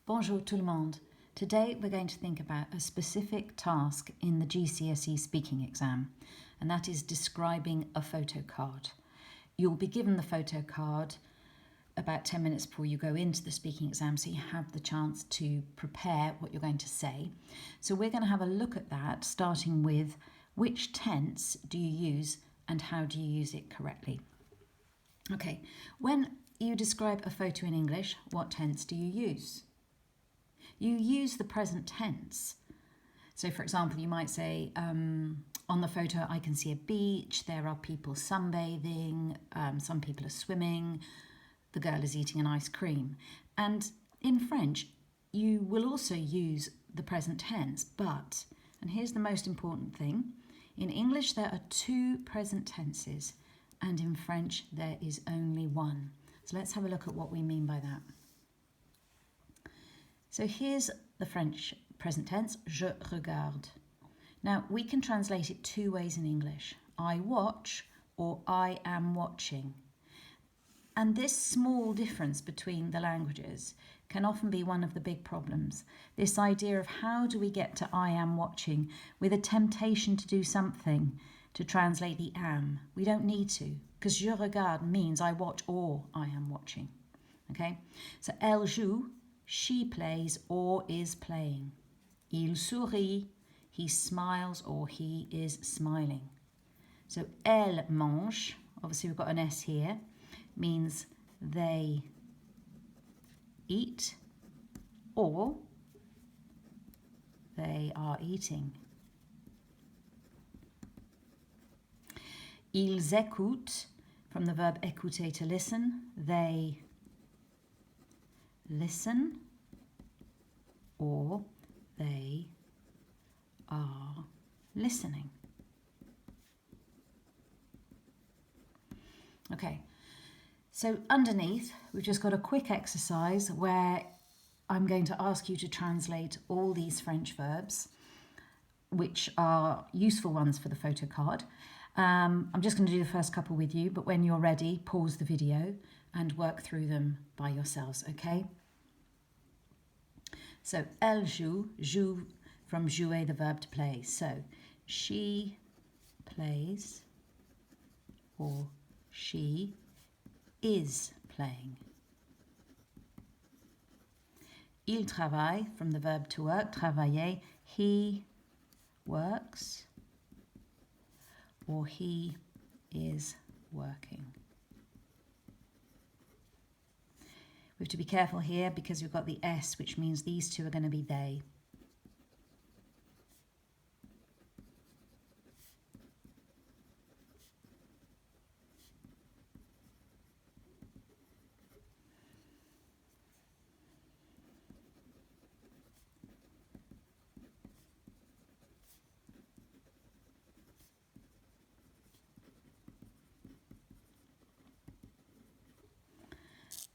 Bonjour tout le monde. Today we're going to think about a specific task in the GCSE speaking exam, and that is describing a photo card. You'll be given the photo card about 10 minutes before you go into the speaking exam, so you have the chance to prepare what you're going to say. So we're going to have a look at that, starting with which tense do you use and how do you use it correctly. Okay, when you describe a photo in English, what tense do you use? You use the present tense. So for example, you might say, on the photo I can see a beach, there are people sunbathing, some people are swimming, the girl is eating an ice cream. And in French, you will also use the present tense, but, and here's the most important thing, in English there are two present tenses, and in French there is only one. So let's have a look at what we mean by that. So here's the French present tense, je regarde. Now we can translate it two ways in English, I watch or I am watching. And this small difference between the languages can often be one of the big problems. This idea of how do we get to I am watching with a temptation to do something to translate the am. We don't need to, because je regarde means I watch or I am watching. Okay, so elle joue, she plays or is playing. Il sourit, he smiles or he is smiling. So elle mange, obviously we've got an S here, means they eat or they are eating. Ils écoutent, from the verb écouter, to listen, they listen or they are listening. Okay, so underneath we've just got a quick exercise where I'm going to ask you to translate all these French verbs, which are useful ones for the photo card. I'm just going to do the first couple with you, but when you're ready, pause the video and work through them by yourselves, okay? So, elle joue, joue from jouer, the verb to play. So, she plays or she is playing. Il travaille, from the verb to work, travailler, he works or he is working. We have to be careful here because we've got the S, which means these two are going to be they.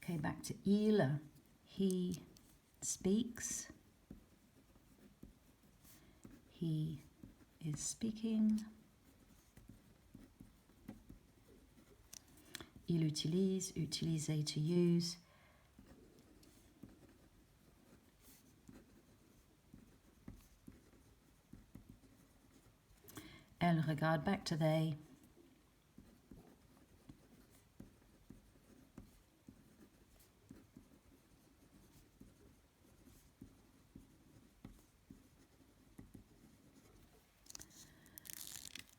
Okay, back to il. He speaks. He is speaking. Il utilise, utiliser, to use. Elle regarde, back to they.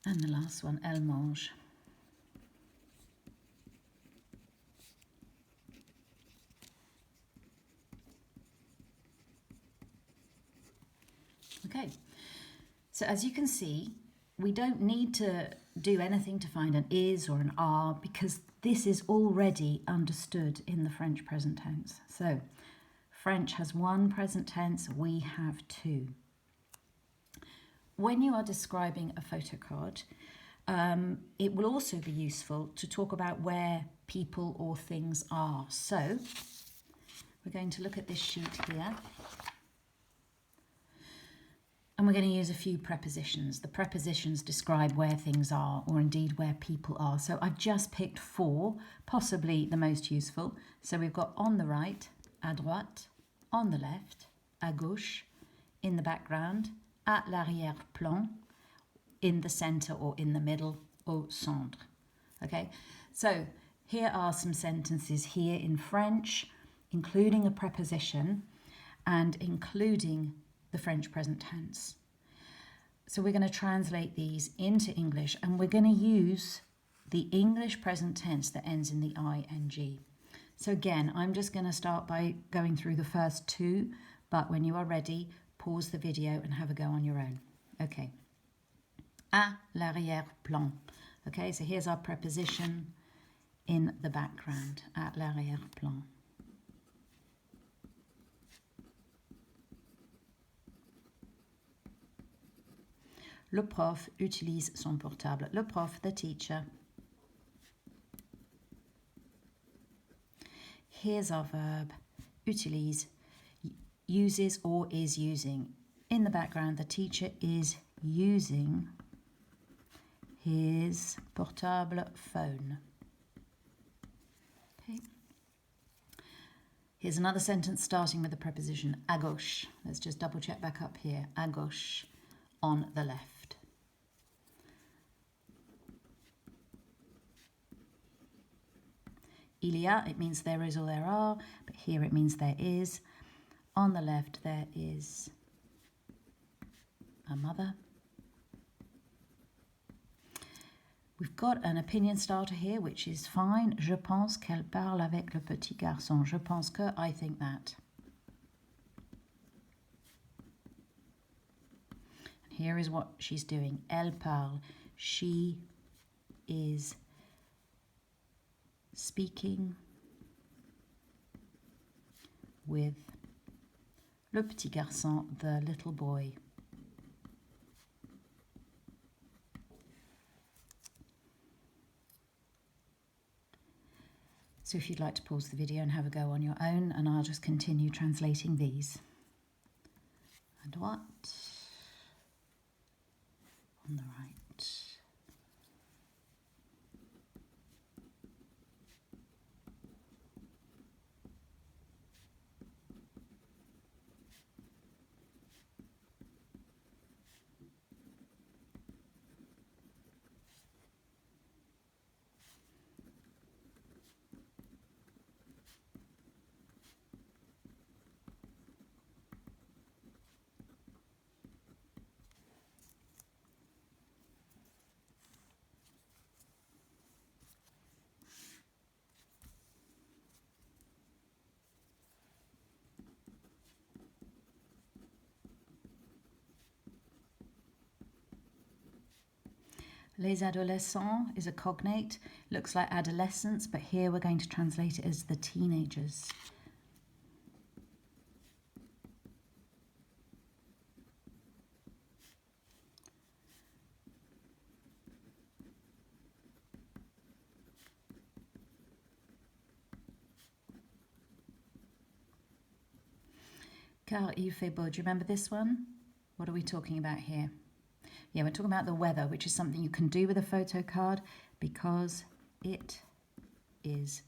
And the last one, elle mange. Okay, so as you can see, we don't need to do anything to find an is or an are because this is already understood in the French present tense. So French has one present tense, we have two. When you are describing a photo card, it will also be useful to talk about where people or things are. So we're going to look at this sheet here. And we're going to use a few prepositions. The prepositions describe where things are, or indeed where people are. So I've just picked 4, possibly the most useful. So we've got on the right, à droite, on the left, à gauche, in the background, à l'arrière-plan, in the center or in the middle, au centre. Okay, so here are some sentences here in French, including a preposition and including the French present tense. So we're going to translate these into English, and we're going to use the English present tense that ends in the ing. So again, I'm just going to start by going through the first two, but when you are ready, pause the video and have a go on your own. Okay. À l'arrière-plan. Okay, so here's our preposition in the background, à l'arrière-plan. Le prof utilise son portable. Le prof, the teacher. Here's our verb, utilise, uses or is using. In the background, the teacher is using his portable phone. Okay. Here's another sentence starting with the preposition à gauche. Let's just double check back up here. À gauche, on the left. Il y a, it means there is or there are, but here it means there is. On the left, there is a mother. We've got an opinion starter here, which is fine. Je pense qu'elle parle avec le petit garçon. Je pense que, I think that. And here is what she's doing. Elle parle. She is speaking with le petit garçon, the little boy. So if you'd like to pause the video and have a go on your own, and I'll just continue translating these. And what? On the right. Les adolescents is a cognate, looks like adolescents, but here we're going to translate it as the teenagers. Car il fait beau. Do you remember this one? What are we talking about here? Yeah, we're talking about the weather, which is something you can do with a photo card because it is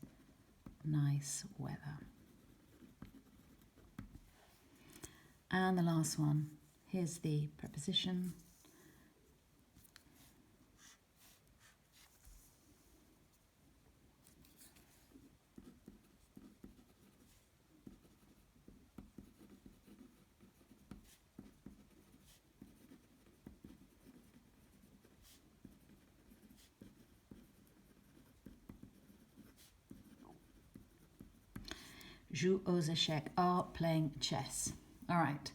nice weather. And the last one, here's the preposition. Joue aux échecs, are playing chess. All right.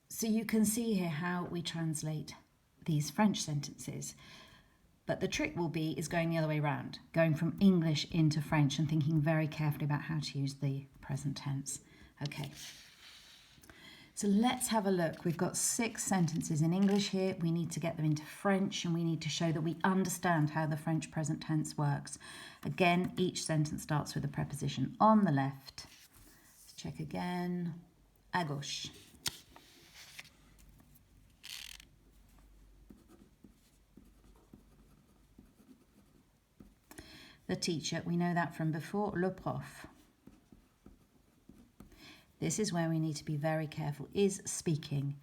So you can see here how we translate these French sentences. But the trick will be is going the other way around, going from English into French and thinking very carefully about how to use the present tense. Okay. So let's have a look. We've got 6 sentences in English here. We need to get them into French and we need to show that we understand how the French present tense works. Again, each sentence starts with a preposition on the left. Let's check again. À gauche. The teacher, we know that from before, le prof. This is where we need to be very careful, is speaking.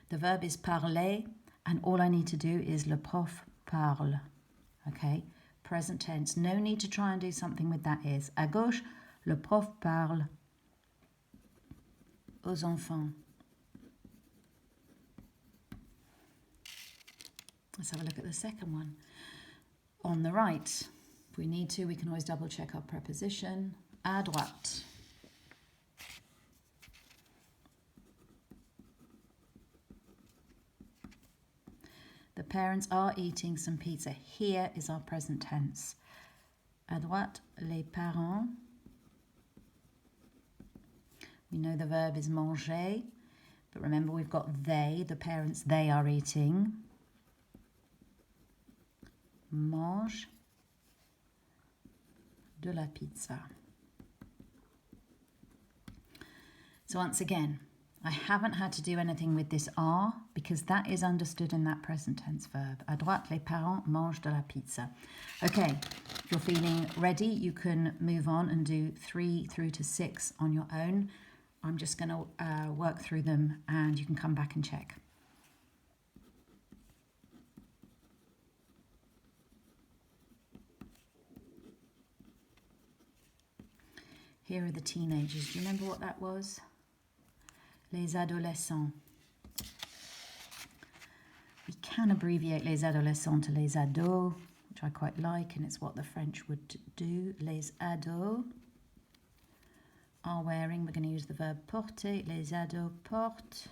The verb is parler, and all I need to do is le prof parle. Okay, present tense. No need to try and do something with that is. À gauche, le prof parle aux enfants. Let's have a look at the second one. On the right, if we need to, we can always double check our preposition. À droite. The parents are eating some pizza. Here is our present tense. À droite, les parents. We know the verb is manger, but remember we've got they, the parents, they are eating. Mange de la pizza. So once again, I haven't had to do anything with this are because that is understood in that present tense verb. À droite, les parents mangent de la pizza. Okay, if you're feeling ready, you can move on and do 3 through to 6 on your own. I'm just going to work through them and you can come back and check. Here are the teenagers. Do you remember what that was? Les adolescents. We can abbreviate les adolescents to les ados, which I quite like, and it's what the French would do. Les ados are wearing. We're going to use the verb porter. Les ados portent.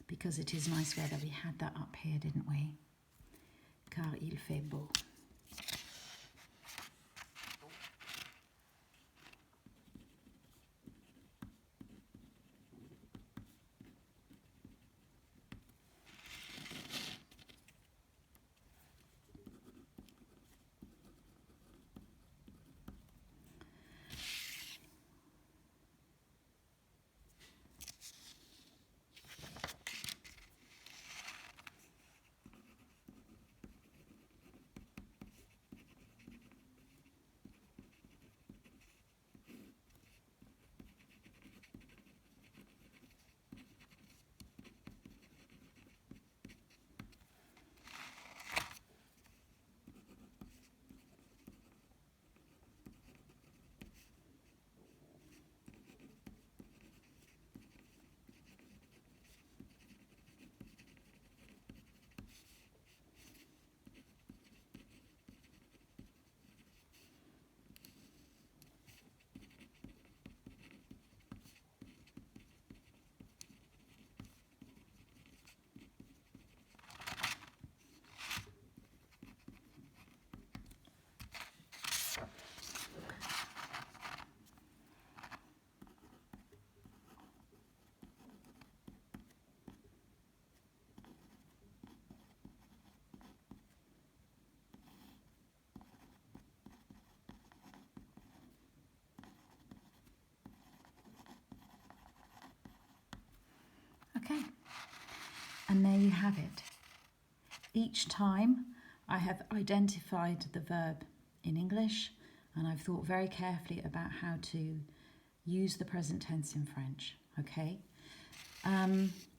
Because it is nice weather. We had that up here, didn't we? Car il fait beau. Okay, and there you have it. Each time I have identified the verb in English and I've thought very carefully about how to use the present tense in French, okay?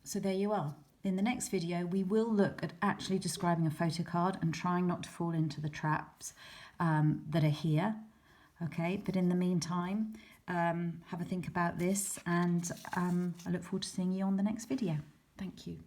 So there you are. In the next video, we will look at actually describing a photo card and trying not to fall into the traps that are here, okay? But in the meantime, have a think about this and I look forward to seeing you on the next video. Thank you.